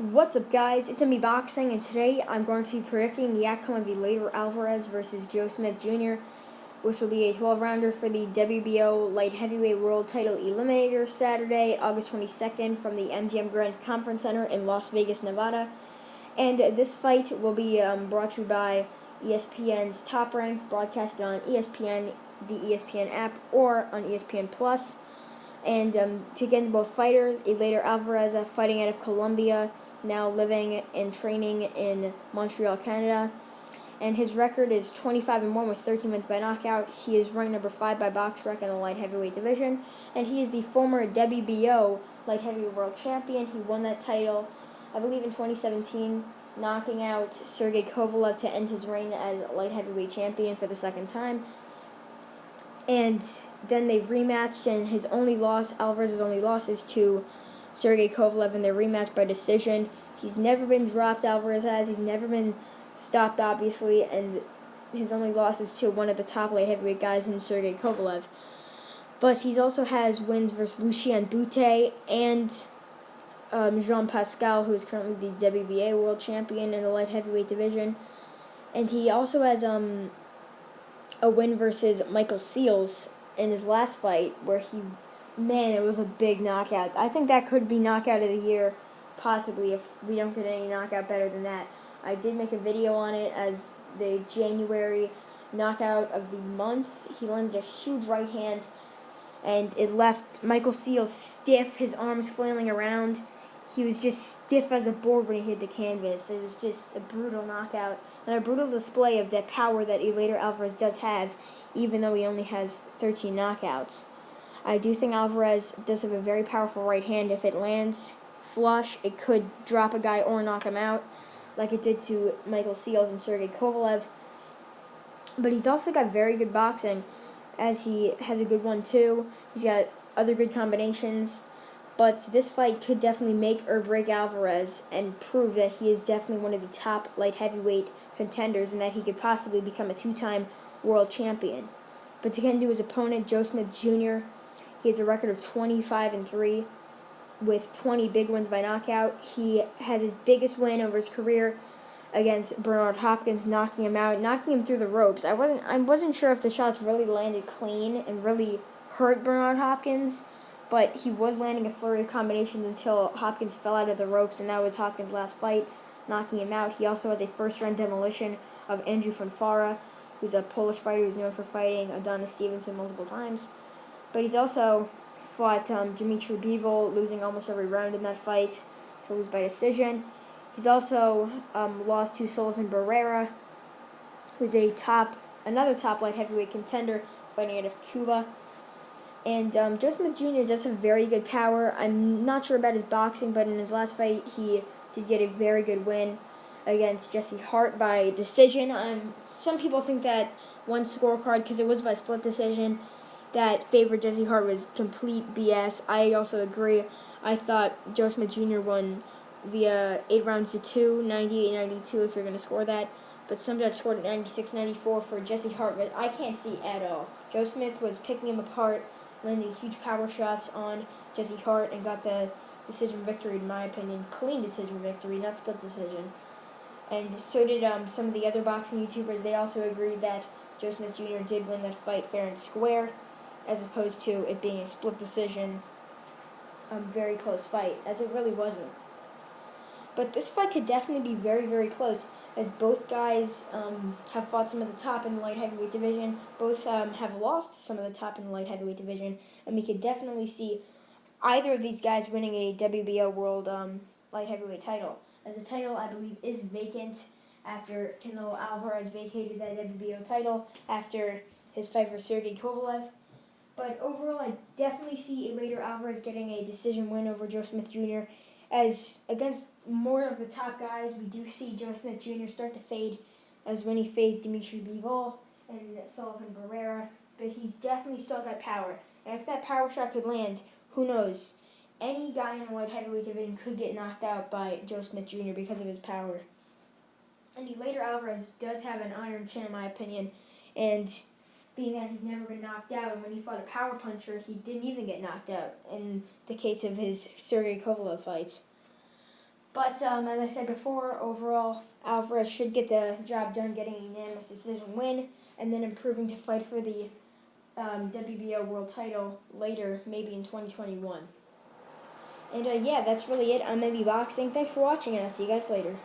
What's up, guys? It's me Boxing, and today I'm going to be predicting the outcome of Eleider Alvarez versus Joe Smith Jr., which will be a 12-rounder for the WBO light heavyweight world title Eliminator Saturday, August 22nd from the MGM Grand Conference Center in Las Vegas, Nevada. And this fight will be brought to you by ESPN's Top Rank, broadcasted on ESPN, the ESPN app, or on ESPN Plus. And to get into both fighters, Eleider Alvarez fighting out of Colombia, now living and training in Montreal, Canada. And his record is 25-1 with 13 wins by knockout. He is ranked number 5 by BoxRec in the light heavyweight division. And he is the former WBO light heavyweight world champion. He won that title, I believe, in 2017, knocking out Sergey Kovalev to end his reign as light heavyweight champion for the second time. And then they've rematched, and Alvarez's only loss is to Sergey Kovalev in their rematch by decision. He's never been dropped, Alvarez has. He's never been stopped, obviously, and his only loss is to one of the top light heavyweight guys in Sergey Kovalev. But he also has wins versus Lucien Boutte and Jean Pascal, who is currently the WBA world champion in the light heavyweight division. And he also has a win versus Michael Seals in his last fight, where it was a big knockout. I think that could be knockout of the year, possibly, if we don't get any knockout better than that. I did make a video on it as the January knockout of the month. He landed a huge right hand, and it left Michael Seals stiff, his arms flailing around. He was just stiff as a board when he hit the canvas. It was just a brutal knockout, and a brutal display of the power that Eleider Alvarez does have, even though he only has 13 knockouts. I do think Alvarez does have a very powerful right hand. If it lands flush, it could drop a guy or knock him out, like it did to Michael Seals and Sergey Kovalev. But he's also got very good boxing, as he has a good one too. He's got other good combinations. But this fight could definitely make or break Alvarez and prove that he is definitely one of the top light heavyweight contenders and that he could possibly become a two-time world champion. But to get into his opponent, Joe Smith Jr., he has a record of 25-3 with 20 big wins by knockout. He has his biggest win over his career against Bernard Hopkins, knocking him through the ropes. I wasn't sure if the shots really landed clean and really hurt Bernard Hopkins, but he was landing a flurry of combinations until Hopkins fell out of the ropes, and that was Hopkins' last fight, knocking him out. He also has a first-round demolition of Andrew Fonfara, who's a Polish fighter who's known for fighting Adonis Stevenson multiple times. But he's also fought Dimitri Bivol, losing almost every round in that fight, to lose by decision. He's also lost to Sullivan Barrera, who's another top light heavyweight contender, fighting out of Cuba. And Joe Smith Jr. does have very good power. I'm not sure about his boxing, but in his last fight, he did get a very good win against Jesse Hart by decision. Some people think that one scorecard, because it was by split decision, that favored Jesse Hart was complete BS. I also agree. I thought Joe Smith Jr. won via 8 rounds to 2, 98-92 if you're going to score that. But some judge scored at 96-94 for Jesse Hart, but I can't see at all. Joe Smith was picking him apart, landing huge power shots on Jesse Hart, and got the decision victory, in my opinion. Clean decision victory, not split decision. And so did some of the other boxing YouTubers. They also agreed that Joe Smith Jr. did win that fight fair and square, as opposed to it being a split decision, very close fight, as it really wasn't. But this fight could definitely be very, very close, as both guys have fought some of the top in the light heavyweight division. Both have lost to some of the top in the light heavyweight division, and we could definitely see either of these guys winning a WBO world light heavyweight title. As the title, I believe, is vacant after Canelo Alvarez vacated that WBO title after his fight for Sergey Kovalev. But overall, I definitely see Eleider Alvarez getting a decision win over Joe Smith Jr., as against more of the top guys, we do see Joe Smith Jr. start to fade, as when he faced Dimitri Bivol and Sullivan Barrera. But he's definitely still got power. And if that power shot could land, who knows? Any guy in the light heavyweight division could get knocked out by Joe Smith Jr. because of his power. And Eleider Alvarez does have an iron chin, in my opinion, and being that he's never been knocked out, and when he fought a power puncher, he didn't even get knocked out in the case of his Sergey Kovalev fights. But as I said before, overall, Alvarez should get the job done, getting a unanimous decision win, and then improving to fight for the WBO world title later, maybe in 2021. And yeah, that's really it on Maybe Boxing. Thanks for watching, and I'll see you guys later.